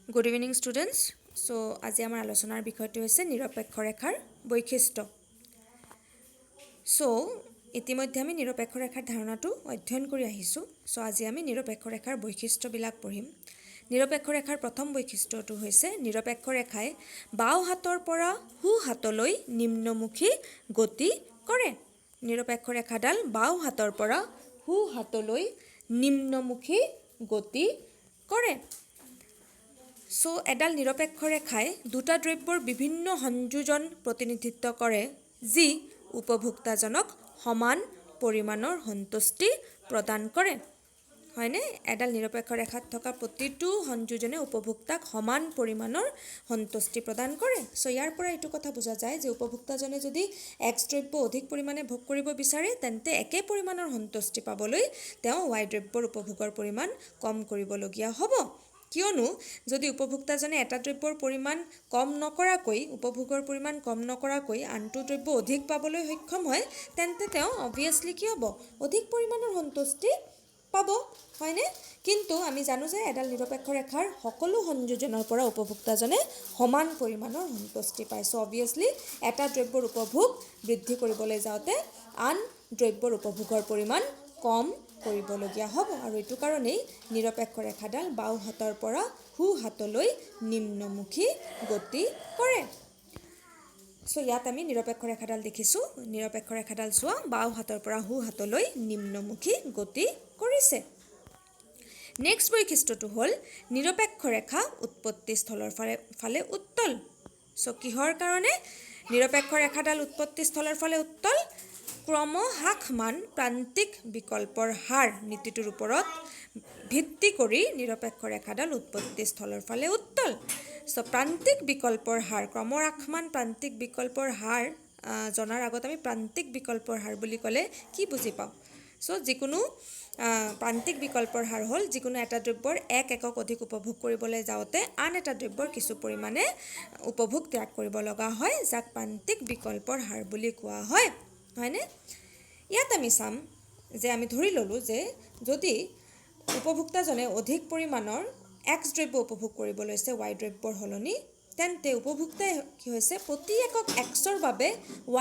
Good evening students. So আজি আমাৰ আলোচনাৰ বিষয়টো হৈছে নিৰপেক্ষ ৰেখাৰ বৈশিষ্ট্য। So ইতিমধ্যে আমি নিৰপেক্ষ ৰেখাৰ ধাৰণাটো অধ্যয়ন কৰি আহিছোঁ। So আজি আমি নিৰপেক্ষ ৰেখাৰ বৈশিষ্ট্যবিলাক পঢ়িম। নিৰপেক্ষ ৰেখাৰ প্ৰথম বৈশিষ্ট্যটো হৈছে নিৰপেক্ষ ৰেখাই বাওঁ হাতৰ পৰা সোঁ হাতলৈ নিম্নমুখী গতি কৰে। নিৰপেক্ষ ৰেখাডাল বাওঁ হাতৰ পৰা সোঁ হাতলৈ নিম্নমুখী গতি কৰে। So এডাল নিৰপেক্ষ ৰেখাই দুটা দ্ৰব্যৰ বিভিন্ন সংযোজন প্ৰতিনিধিত্ব কৰে যি উপভোক্তাজনক সমান পৰিমাণৰ সন্তুষ্টি প্ৰদান কৰে। হয়নে? এডাল নিৰপেক্ষ ৰেখাত থকা প্ৰতিটো সংযোজনে উপভোক্তাক সমান পৰিমাণৰ সন্তুষ্টি প্ৰদান কৰে। So ইয়াৰ পৰা এইটো কথা বুজা যায় যে উপভোক্তাজনে যদি X দ্ৰব্য অধিক পৰিমাণে ভোগ কৰিব বিচাৰে তেন্তে একে পৰিমাণৰ সন্তুষ্টি পাবলৈ তেওঁ Y দ্ৰব্যৰ উপভোগৰ পৰিমাণ কম কৰিবলগীয়া হ'ব। কিয়নো যদি উপভোক্তাজনে এটা দ্ৰব্যৰ পৰিমাণ কম নকৰাকৈ উপভোগৰ পৰিমাণ কম নকৰাকৈ আনটো দ্ৰব্য অধিক পাবলৈ সক্ষম হয় তেন্তে তেওঁ অবভিয়াছলি কি হ'ব? অধিক পৰিমাণৰ সন্তুষ্টি পাব। হয়নে? কিন্তু আমি জানো যে এডাল নিৰপেক্ষ ৰেখাৰ সকলো সংযোজনৰ পৰা উপভোক্তাজনে সমান পৰিমাণৰ সন্তুষ্টি পায়। চ' অবভিয়াছলি এটা দ্ৰব্যৰ উপভোগ বৃদ্ধি কৰিবলৈ যাওঁতে আন দ্ৰব্যৰ উপভোগৰ পৰিমাণ কম কৰিবলগীয়া হ'ব আৰু এইটো কাৰণেই নিৰপেক্ষ ৰেখাডাল বাওঁ হাতৰ পৰা সোঁ হাতলৈ নিম্নমুখী গতি কৰে। চ' ইয়াত আমি নিৰপেক্ষ ৰেখাডাল দেখিছোঁ। নিৰপেক্ষ ৰেখাডাল চোৱা বাওঁ হাতৰ পৰা সোঁ হাতলৈ নিম্নমুখী গতি কৰিছে। নেক্সট বৈশিষ্ট্যটো হ'ল নিৰপেক্ষ ৰেখা উৎপত্তি স্থলৰ ফালে উত্তল। চ' কিহৰ কাৰণে নিৰপেক্ষ ৰেখাডাল উৎপত্তি স্থলৰ ফালে উত্তল? ক্ৰমহ্ৰাসমান প্ৰান্তিক বিকল্পৰ হাৰ নীতিটোৰ ওপৰত ভিত্তি কৰি নিৰপেক্ষ ৰেখাডাল উৎপত্তি স্থলৰ ফালে উত্তল। চ' প্ৰান্তিক বিকল্পৰ হাৰ ক্ৰমহ্ৰাসমান প্ৰান্তিক বিকল্পৰ হাৰ জনাৰ আগত আমি প্ৰান্তিক বিকল্পৰ হাৰ বুলি ক'লে কি বুজি পাওঁ? চ' যিকোনো প্ৰান্তিক বিকল্পৰ হাৰ হ'ল যিকোনো এটা দ্ৰব্যৰ এক একক অধিক উপভোগ কৰিবলৈ যাওঁতে আন এটা দ্ৰব্যৰ কিছু পৰিমাণে উপভোগ ত্যাগ কৰিব লগা হয় যাক প্ৰান্তিক বিকল্পৰ হাৰ বুলি কোৱা হয়। হয়নে? ইয়াত আমি চাম যে আমি ধৰি ল'লোঁ যে যদি উপভোক্তাজনে অধিক পৰিমাণৰ X দ্ৰব্য উপভোগ কৰিব লৈছে Y দ্ৰব্যৰ সলনি তেন্তে উপভোক্তাই কি হৈছে প্ৰতি একক Xৰ বাবে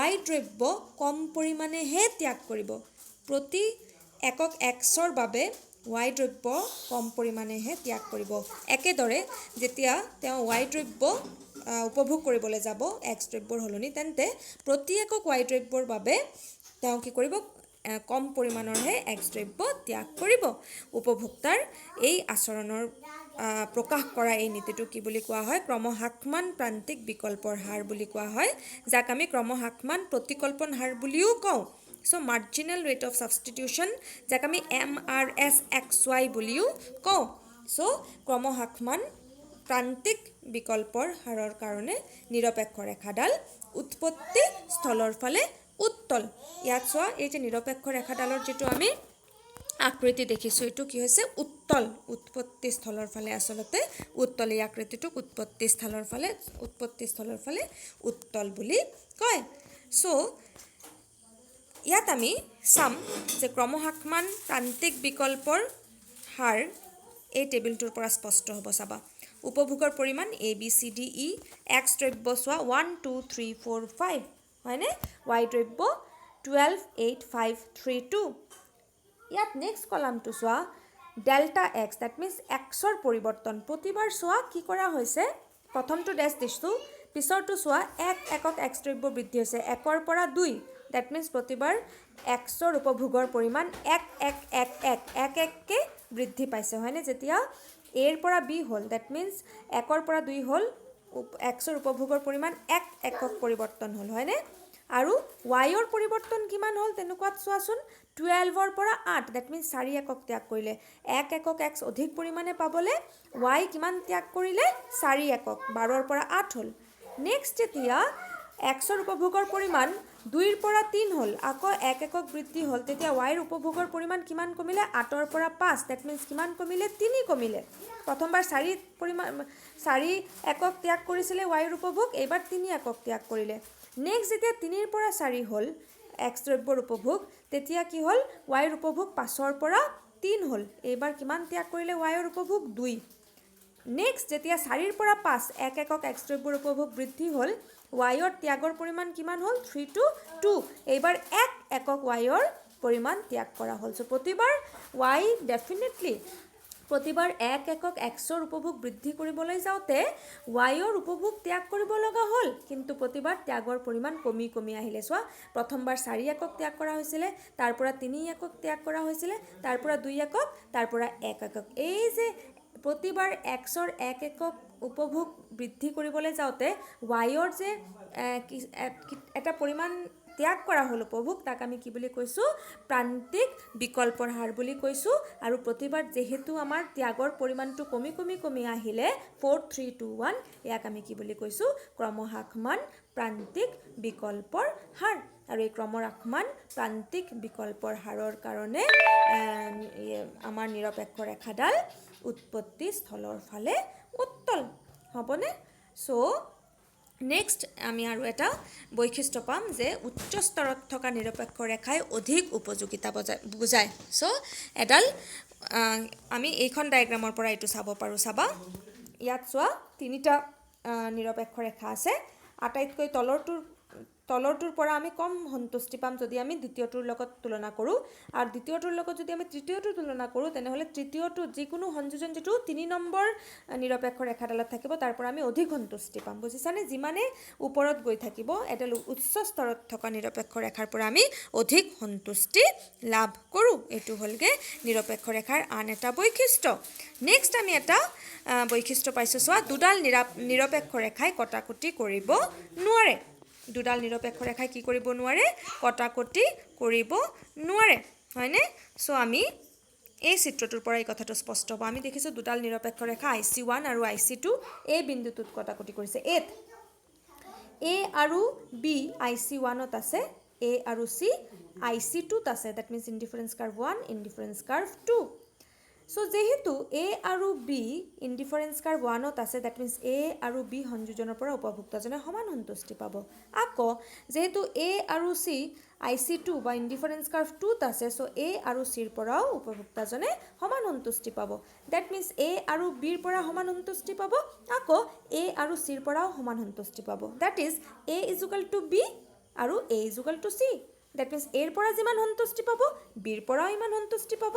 Y দ্ৰব্য কম পৰিমাণেহে ত্যাগ কৰিব। প্ৰতি একক Xৰ বাবে Y দ্ৰব্য কম পৰিমাণেহে ত্যাগ কৰিব। একেদৰে যেতিয়া তেওঁ Y দ্ৰব্য উপভোগ কৰিবলৈ যাব X দ্ৰব্যৰ সলনি তেন্তে প্ৰতি একক Y দ্ৰব্যৰ বাবে তেওঁ কি কৰিব? কম পৰিমাণৰহে X দ্ৰব্য ত্যাগ কৰিব। উপভোক্তাৰ এই আচৰণৰ প্ৰকাশ কৰা এই নীতিটো কি বুলি কোৱা হয়? ক্ৰমহ্ৰাসমান প্ৰান্তিক বিকল্পৰ হাৰ বুলি কোৱা হয় যাক আমি ক্ৰমহ্ৰাসমান প্ৰতিকল্পন হাৰ বুলিও কওঁ। চ' মাৰ্জিনেল ৰেট অফ ছাবষ্টিটিউশ্যন যাক আমি MRSXY বুলিও কওঁ। চ' ক্ৰমহ্ৰাসমান প্ৰান্তিক বিকল্পৰ হাৰৰ কাৰণে নিৰপেক্ষ ৰেখাডাল উৎপত্তি স্থলৰ ফালে উত্তল। ইয়াত চোৱা এই যে নিৰপেক্ষ ৰেখাডালৰ যিটো আমি আকৃতি দেখিছোঁ এইটো কি হৈছে? উত্তল। উৎপত্তি স্থলৰ ফালে আচলতে উত্তল। এই আকৃতিটোক উৎপত্তি স্থলৰ ফালে উত্তল বুলি কয়। চ' ইয়াত আমি চাম যে ক্ৰমহ্ৰাসমান প্ৰান্তিক বিকল্পৰ হাৰ এই টেবুলটোৰ পৰা স্পষ্ট হ'ব। চাবা উপভোগৰ পৰিমাণ ABCDE X দ্ৰব্য চোৱা 1 2 3 4 5 হয়নে? Y দ্ৰব্য 12 8 5 3 2। ইয়াত নেক্সট কলামটো চোৱা ডেল্টা X ডেট মিনছ Xৰ পৰিৱৰ্তন প্ৰতিবাৰ চোৱা কি কৰা হৈছে? প্ৰথমটো ডেছ দিছোঁ পিছৰটো চোৱা এক একক X দ্ৰব্য বৃদ্ধি হৈছে 1ৰ পৰা 2 ডেট মিনছ প্ৰতিবাৰ Xৰ উপভোগৰ পৰিমাণ এককে বৃদ্ধি পাইছে। হয়নে? যেতিয়া Aৰ পৰা B হ'ল ডেট মিনছ 1ৰ পৰা 2 হ'ল Xৰ উপভোগৰ পৰিমাণ এক একক পৰিৱৰ্তন হ'ল। হয়নে? আৰু Yৰ পৰিৱৰ্তন কিমান হ'ল তেনেকুৱাত চোৱাচোন 12ৰ পৰা 8 ডেট মিনছ 4 একক ত্যাগ কৰিলে। এক একক X অধিক পৰিমাণে পাবলৈ Y কিমান ত্যাগ কৰিলে? 4 একক 12ৰ পৰা 8 হ'ল। নেক্সট যেতিয়া Xৰ উপভোগৰ পৰিমাণ 2ৰ পৰা 3 হ'ল আকৌ এক একক বৃদ্ধি হ'ল তেতিয়া Yৰ উপভোগৰ পৰিমাণ কিমান কমিলে? 8ৰ পৰা 5 ডেট মিনছ কিমান কমিলে? 3 কমিলে। প্ৰথমবাৰ 4 একক ত্যাগ কৰিছিলে Yৰ উপভোগ এইবাৰ 3 একক ত্যাগ কৰিলে। নেক্সট যেতিয়া 3ৰ পৰা 4 হ'ল X দ্ৰব্যৰ উপভোগ তেতিয়া কি হ'ল? Yৰ উপভোগ 5ৰ পৰা 3 হ'ল। এইবাৰ কিমান ত্যাগ কৰিলে Yৰ উপভোগ? 2। নেক্সট যেতিয়া 4ৰ পৰা 5 1 একক x দ্ৰব্যৰ উপভোগ বৃদ্ধি হ'ল ৱাইৰ ত্যাগৰ পৰিমাণ কিমান হ'ল 3 to 2 এইবাৰ 1 একক ৱাইৰ পৰিমাণ ত্যাগ কৰা হ'ল সো প্ৰতিবাৰ ৱাই ডেফিনেটলি প্ৰতিবাৰ 1 একক xৰ উপভোগ বৃদ্ধি কৰিবলৈ যাওঁতে ৱাইৰ উপভোগ ত্যাগ কৰিব লগা হ'ল কিন্তু প্ৰতিবাৰ ত্যাগৰ পৰিমাণ কমি কমি আহিলে চোৱা প্ৰথমবাৰ 4 একক ত্যাগ কৰা হৈছিলে তাৰ পৰা 3 একক ত্যাগ কৰা হৈছিলে তাৰ পৰা 2 একক তাৰ পৰা 1 একক এই যে প্ৰতিবাৰ xৰ 1 একক উপভোগ বৃদ্ধি কৰিবলৈ যাওঁতে ৱাইৰ যে এটা পৰিমাণ ত্যাগ কৰা হ'ল উপভোগ তাক আমি কি বুলি কৈছোঁ প্ৰান্তিক বিকল্পৰ হাৰ বুলি কৈছোঁ আৰু প্ৰতিবাৰ যেহেতু আমাৰ ত্যাগৰ পৰিমাণটো কমি কমি কমি আহিলে 4 3 2 1 ইয়াক আমি কি বুলি কৈছোঁ ক্ৰমহ্ৰাসমান প্ৰান্তিক বিকল্পৰ হাৰ আৰু এই ক্ৰমহ্ৰাসমান প্ৰান্তিক বিকল্পৰ হাৰৰ কাৰণে আমাৰ নিৰপেক্ষ ৰেখাডাল উৎপত্তি স্থলৰ ফালে উত্তল হ'বনে সো নেক্সট আমি আৰু এটা বৈশিষ্ট্য পাম যে উচ্চ স্তৰত থকা নিৰপেক্ষ ৰেখাই অধিক উপযোগিতা বুজায় সো এডাল আমি এইখন ডায়েগ্ৰামৰ পৰা এইটো চাব পাৰোঁ চাবা ইয়াত চোৱা তিনিটা নিৰপেক্ষ ৰেখা আছে আটাইতকৈ তলৰটোৰ পৰা আমি কম সন্তুষ্টি পাম যদি আমি দ্বিতীয়টোৰ লগত তুলনা কৰোঁ আৰু দ্বিতীয়টোৰ লগত যদি আমি তৃতীয়টোৰ তুলনা কৰোঁ তেনেহ'লে তৃতীয়টো যিকোনো সংযোজন যিটো 3 নম্বৰ নিৰপেক্ষ ৰেখাডালত থাকিব তাৰ পৰা আমি অধিক সন্তুষ্টি পাম বুজিছানে যিমানে ওপৰত গৈ থাকিব এডাল উচ্চ স্তৰত থকা নিৰপেক্ষ ৰেখাৰ পৰা আমি অধিক সন্তুষ্টি লাভ কৰোঁ এইটো হ'লগে নিৰপেক্ষ ৰেখাৰ আন এটা বৈশিষ্ট্য নেক্সট আমি এটা বৈশিষ্ট্য পাইছোঁ চোৱা দুডাল নিৰপেক্ষ ৰেখাই কটাকটি কৰিব নোৱাৰে দুডাল নিৰপেক্ষ ৰেখাই কি কৰিব নোৱাৰে কটাকটি কৰিব নোৱাৰে হয়নে সো আমি এই চিত্ৰটোৰ পৰা এই কথাটো স্পষ্ট হ'ব আমি দেখিছোঁ দুডাল নিৰপেক্ষ ৰেখা IC1 আৰু IC2 এই বিন্দুটোত কটাকটি কৰিছে A আৰু B IC1ত আছে A আৰু C IC2ত আছে that means indifference curve 1 indifference curve 2 so যেহেতু A আৰু B ইনডিফাৰেন্স কাৰ্ভ 1ত আছে দ্যাট মিন্স A আৰু B সংযোজনৰ পৰা উপভোক্তাজনে সমান সন্তুষ্টি পাব আকৌ যেহেতু A আৰু C IC2 বা ইনডিফাৰেন্স কাৰ্ভ 2ত আছে সো A আৰু C ৰ পৰাও উপভোক্তাজনে সমান সন্তুষ্টি পাব দ্যাট মিন্স A আৰু B ৰ পৰা সমান সন্তুষ্টি পাব আকৌ A আৰু C ৰ পৰাও সমান সন্তুষ্টি পাব দ্যাট ইজ A = B আৰু A = C that means A ৰ পৰা যিমান সন্তুষ্টি পাব B ৰ পৰাও ইমান সন্তুষ্টি পাব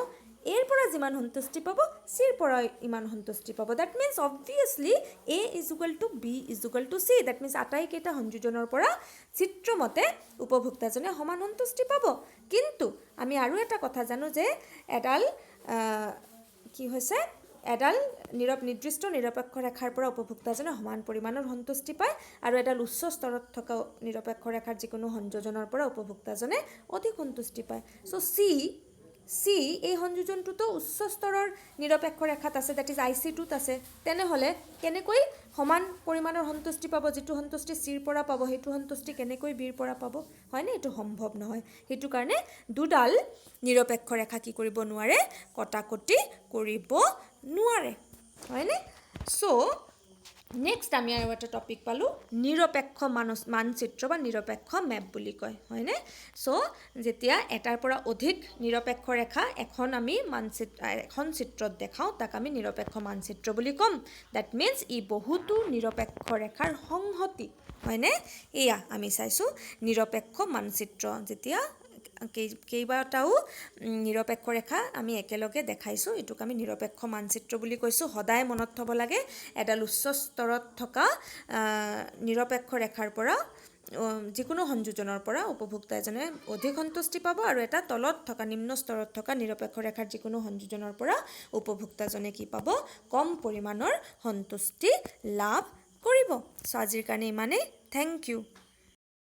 এৰ পৰা যিমান সন্তুষ্টি পাব C ৰ পৰা ইমান সন্তুষ্টি পাব that means obviously A = B = C that means আটাইকেইটা সংযোজনৰ পৰা চিত্ৰমতে উপভোক্তাজনে সমান সন্তুষ্টি পাব কিন্তু আমি আৰু এটা কথা জানো যে এডাল কি হৈছে এডাল নিৰ্দিষ্ট নিৰপেক্ষ ৰেখাৰ পৰা উপভোক্তাজনে সমান পৰিমাণৰ সন্তুষ্টি পায় আৰু এডাল উচ্চ স্তৰত থকা নিৰপেক্ষ ৰেখাৰ যিকোনো সংযোজনৰ পৰা উপভোক্তাজনে অধিক সন্তুষ্টি পায় সো C এই সংযোজনটোতো উচ্চ স্তৰৰ নিৰপেক্ষ ৰেখাত আছে দ্যাট ইজ IC2ত আছে তেনেহ'লে কেনেকৈ সমান পৰিমাণৰ সন্তুষ্টি পাব যিটো সন্তুষ্টি C ৰ পৰা পাব সেইটো সন্তুষ্টি কেনেকৈ B ৰ পৰা পাব হয়নে এইটো সম্ভৱ নহয় সেইটো কাৰণে দুডাল নিৰপেক্ষ ৰেখা কি কৰিব নোৱাৰে কটাকটি কৰিব নোৱাৰে হয়নে সো নেক্সট আমি আৰু এটা টপিক পালোঁ নিৰপেক্ষ মানচিত্ৰ বা নিৰপেক্ষ মেপ বুলি কয় হয়নে সো যেতিয়া এটাৰ পৰা অধিক নিৰপেক্ষ ৰেখা এখন চিত্ৰত দেখাওঁ তাক আমি নিৰপেক্ষ মানচিত্ৰ বুলি ক'ম দ্যাট মিন্স ই বহুতো নিৰপেক্ষ ৰেখাৰ সংহতি হয়নে এয়া আমি চাইছোঁ নিৰপেক্ষ মানচিত্ৰ যেতিয়া কেইবাটাও নিৰপেক্ষ ৰেখা আমি একেলগে দেখাইছোঁ এইটোক আমি নিৰপেক্ষ মানচিত্ৰ বুলি কৈছোঁ সদায় মনত থ'ব লাগে এডাল উচ্চ স্তৰত থকা নিৰপেক্ষ ৰেখাৰ পৰা যিকোনো সংযোজনৰ পৰা উপভোক্তা এজনে অধিক সন্তুষ্টি পাব আৰু এটা তলত থকা নিম্ন স্তৰত থকা নিৰপেক্ষ ৰেখাৰ যিকোনো সংযোজনৰ পৰা উপভোক্তাজনে কি পাব কম পৰিমাণৰ সন্তুষ্টি লাভ কৰিব সো আজিৰ কাৰণে ইমানেই থেংক ইউ